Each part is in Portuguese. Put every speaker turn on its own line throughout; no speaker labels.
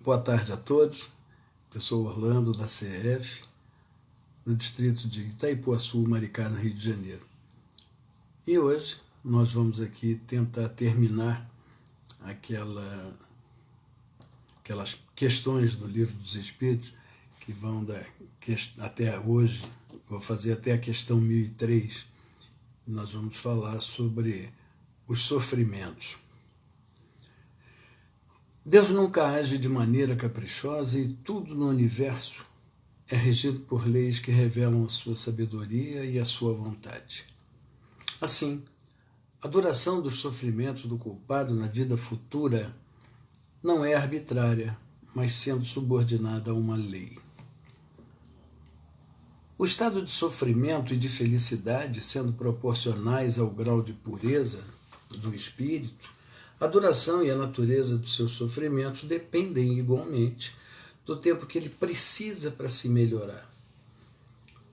Boa tarde a todos. Eu sou Orlando, da CEF, no distrito de Itaipuaçu, Maricá, no Rio de Janeiro. E hoje nós vamos aqui tentar terminar aquelas questões do Livro dos Espíritos que vão até hoje, vou fazer até a questão 1003. Nós vamos falar sobre os sofrimentos. Deus nunca age de maneira caprichosa e tudo no universo é regido por leis que revelam a sua sabedoria e a sua vontade. Assim, a duração dos sofrimentos do culpado na vida futura não é arbitrária, mas sendo subordinada a uma lei. O estado de sofrimento e de felicidade sendo proporcionais ao grau de pureza do espírito, a duração e a natureza dos seus sofrimentos dependem igualmente do tempo que ele precisa para se melhorar,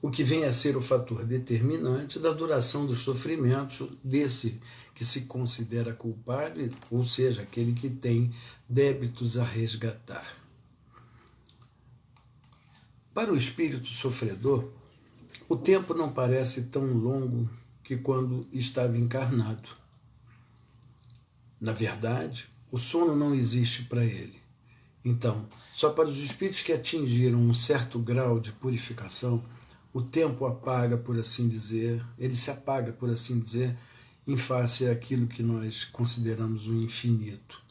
o que vem a ser o fator determinante da duração dos sofrimentos desse que se considera culpado, ou seja, aquele que tem débitos a resgatar. Para o espírito sofredor, o tempo não parece tão longo que quando estava encarnado. Na verdade, o sono não existe para ele. Então, só para os espíritos que atingiram um certo grau de purificação, o tempo apaga, por assim dizer, ele se apaga, por assim dizer, em face àquilo que nós consideramos o infinito.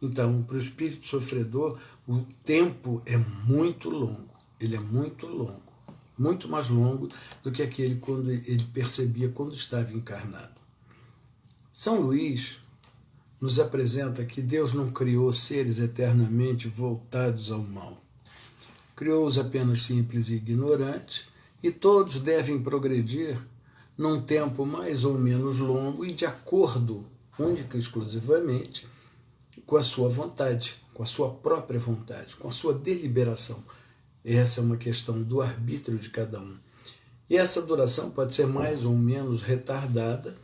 Então, para o espírito sofredor, o tempo é muito longo, ele é muito longo, muito mais longo do que aquele quando ele percebia quando estava encarnado. São Luís nos apresenta que Deus não criou seres eternamente voltados ao mal. Criou-os apenas simples e ignorantes, e todos devem progredir num tempo mais ou menos longo e de acordo, única e exclusivamente, com a sua vontade, com a sua própria vontade, com a sua deliberação. Essa é uma questão do arbítrio de cada um. E essa duração pode ser mais ou menos retardada,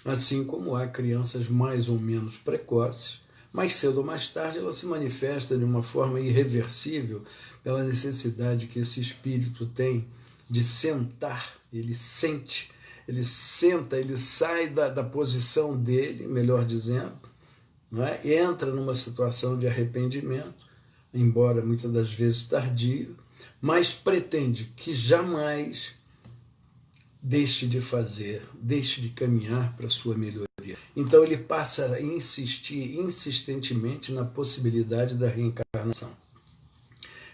assim como há crianças mais ou menos precoces, mais cedo ou mais tarde ela se manifesta de uma forma irreversível pela necessidade que esse espírito tem de sentar, ele sente, ele senta, ele sai da posição dele, melhor dizendo, não é? Entra numa situação de arrependimento, embora muitas das vezes tardio, mas pretende que jamais deixe de fazer, deixe de caminhar para a sua melhoria. Então ele passa a insistir insistentemente na possibilidade da reencarnação.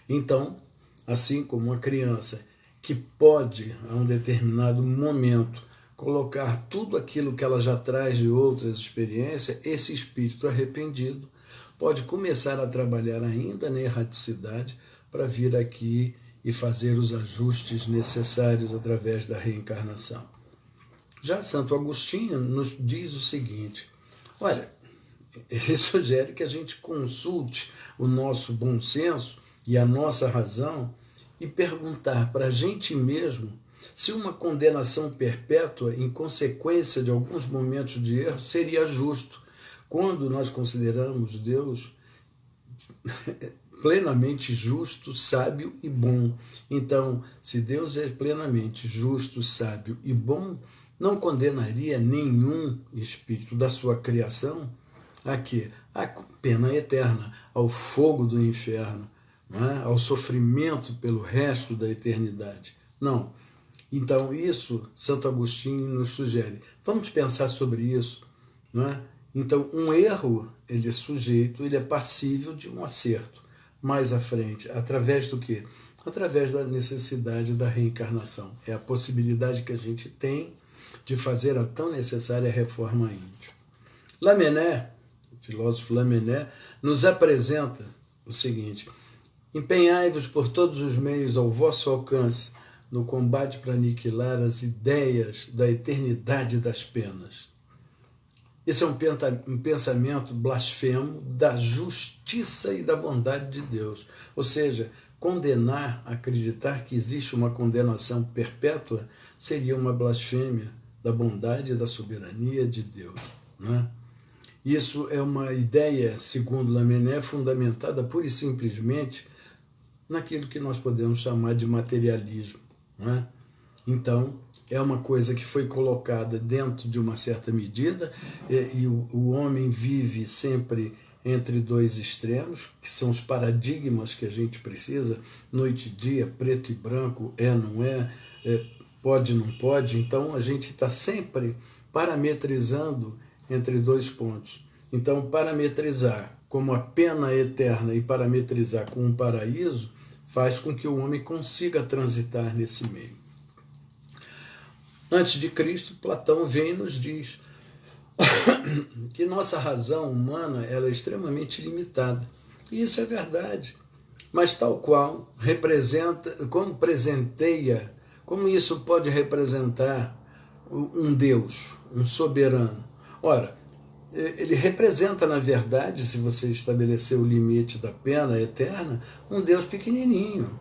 Então, assim como uma criança que pode, a um determinado momento, colocar tudo aquilo que ela já traz de outras experiências, esse espírito arrependido pode começar a trabalhar ainda na erraticidade para vir aqui e fazer os ajustes necessários através da reencarnação. Já Santo Agostinho nos diz o seguinte, olha, ele sugere que a gente consulte o nosso bom senso e a nossa razão e perguntar para a gente mesmo se uma condenação perpétua em consequência de alguns momentos de erro seria justo, quando nós consideramos Deus plenamente justo, sábio e bom. Então, se Deus é plenamente justo, sábio e bom, não condenaria nenhum espírito da sua criação a quê? A pena eterna, ao fogo do inferno, não é? Ao sofrimento pelo resto da eternidade. Não. Então, isso Santo Agostinho nos sugere. Vamos pensar sobre isso, não é? Então, um erro, ele é sujeito, ele é passível de um acerto. Mais à frente, através do quê? Através da necessidade da reencarnação. É a possibilidade que a gente tem de fazer a tão necessária reforma íntima. Lamennais, o filósofo Lamennais, nos apresenta o seguinte, empenhai-vos por todos os meios ao vosso alcance no combate para aniquilar as ideias da eternidade das penas. Esse é um pensamento blasfemo da justiça e da bondade de Deus. Ou seja, condenar, acreditar que existe uma condenação perpétua seria uma blasfêmia da bondade e da soberania de Deus, né? Isso é uma ideia, segundo Lamennais, fundamentada pura e simplesmente naquilo que nós podemos chamar de materialismo, não é? Então, é uma coisa que foi colocada dentro de uma certa medida, e o homem vive sempre entre dois extremos, que são os paradigmas que a gente precisa, noite e dia, preto e branco, não é, pode, não pode. Então, a gente está sempre parametrizando entre dois pontos. Então, parametrizar como a pena eterna e parametrizar com um paraíso faz com que o homem consiga transitar nesse meio. Antes de Cristo, Platão vem e nos diz que nossa razão humana ela é extremamente limitada. E isso é verdade. Mas tal qual representa, como presenteia, como isso pode representar um Deus, um soberano? Ora, ele representa, na verdade, se você estabelecer o limite da pena eterna, um Deus pequenininho.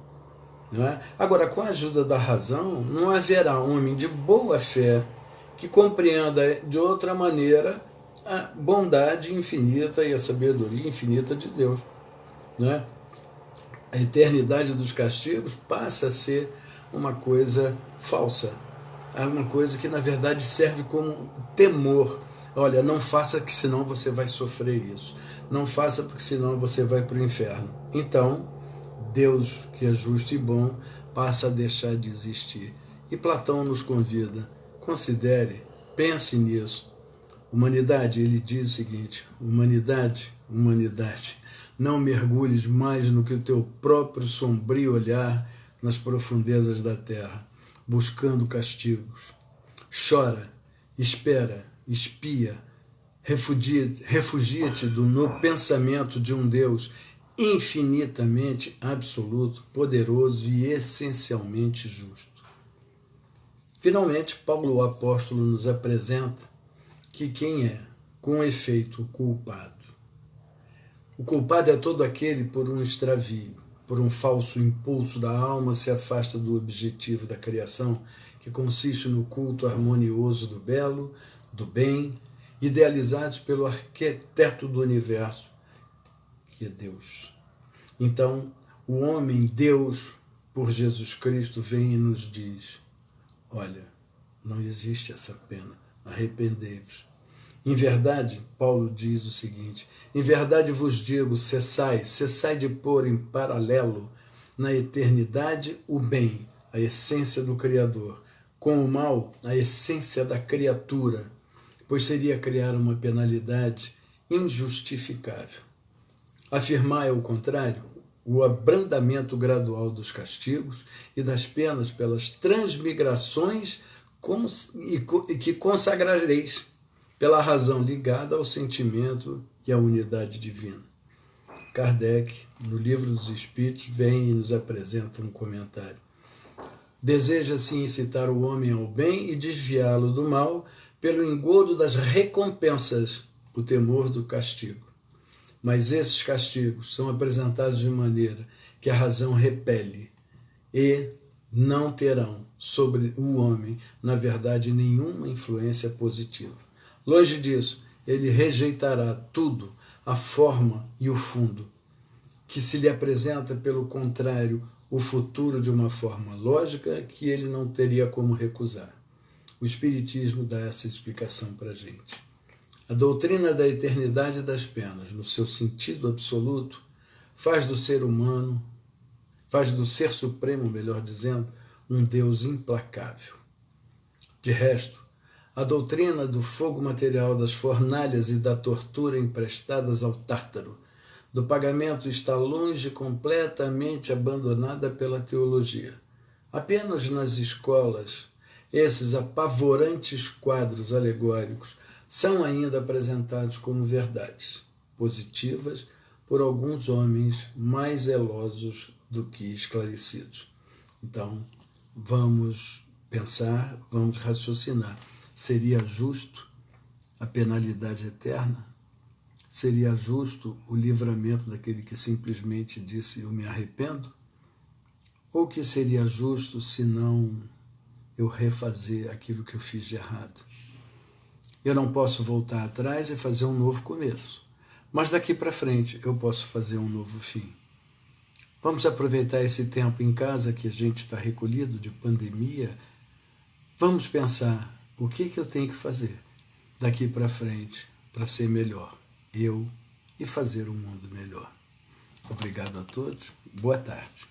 Não é? Agora, com a ajuda da razão, não haverá homem de boa fé que compreenda de outra maneira a bondade infinita e a sabedoria infinita de Deus. Não é? A eternidade dos castigos passa a ser uma coisa falsa, é uma coisa que, na verdade, serve como temor. Olha, não faça, que senão você vai sofrer isso. Não faça, porque senão você vai para o inferno. Então, Deus, que é justo e bom, passa a deixar de existir. E Platão nos convida, considere, pense nisso. Humanidade, ele diz o seguinte: humanidade, não mergulhes mais no que o teu próprio sombrio olhar nas profundezas da terra, buscando castigos. Chora, espera, espia, refugia-te no pensamento de um Deus infinitamente absoluto, poderoso e essencialmente justo. Finalmente, Paulo o apóstolo nos apresenta que quem é, com efeito, o culpado? O culpado é todo aquele por um extravio, por um falso impulso da alma se afasta do objetivo da criação, que consiste no culto harmonioso do belo, do bem, idealizados pelo arquiteto do universo, que é Deus. Então, o homem, Deus, por Jesus Cristo, vem e nos diz: olha, não existe essa pena, arrependei-vos. Em verdade, Paulo diz o seguinte: em verdade vos digo, cessai de pôr em paralelo na eternidade o bem, a essência do Criador, com o mal, a essência da criatura, pois seria criar uma penalidade injustificável. Afirmar é o contrário, o abrandamento gradual dos castigos e das penas pelas transmigrações que consagrareis, pela razão ligada ao sentimento e à unidade divina. Kardec, no Livro dos Espíritos, vem e nos apresenta um comentário. Deseja assim incitar o homem ao bem e desviá-lo do mal pelo engodo das recompensas, o temor do castigo. Mas esses castigos são apresentados de maneira que a razão repele e não terão sobre o homem, na verdade, nenhuma influência positiva. Longe disso, ele rejeitará tudo, a forma e o fundo, que se lhe apresenta, pelo contrário, o futuro de uma forma lógica que ele não teria como recusar. O Espiritismo dá essa explicação para a gente. A doutrina da eternidade das penas, no seu sentido absoluto, faz do ser humano, faz do ser supremo, melhor dizendo, um Deus implacável. De resto, a doutrina do fogo material, das fornalhas e da tortura emprestadas ao Tártaro, do pagamento, está longe, completamente abandonada pela teologia. Apenas nas escolas, esses apavorantes quadros alegóricos são ainda apresentados como verdades positivas por alguns homens mais zelosos do que esclarecidos. Então, vamos pensar, vamos raciocinar. Seria justo a penalidade eterna? Seria justo o livramento daquele que simplesmente disse: eu me arrependo? Ou que seria justo se não eu refazer aquilo que eu fiz de errado? Eu não posso voltar atrás e fazer um novo começo, mas daqui para frente eu posso fazer um novo fim. Vamos aproveitar esse tempo em casa que a gente está recolhido de pandemia. Vamos pensar o que eu tenho que fazer daqui para frente para ser melhor, eu e fazer um mundo melhor. Obrigado a todos. Boa tarde.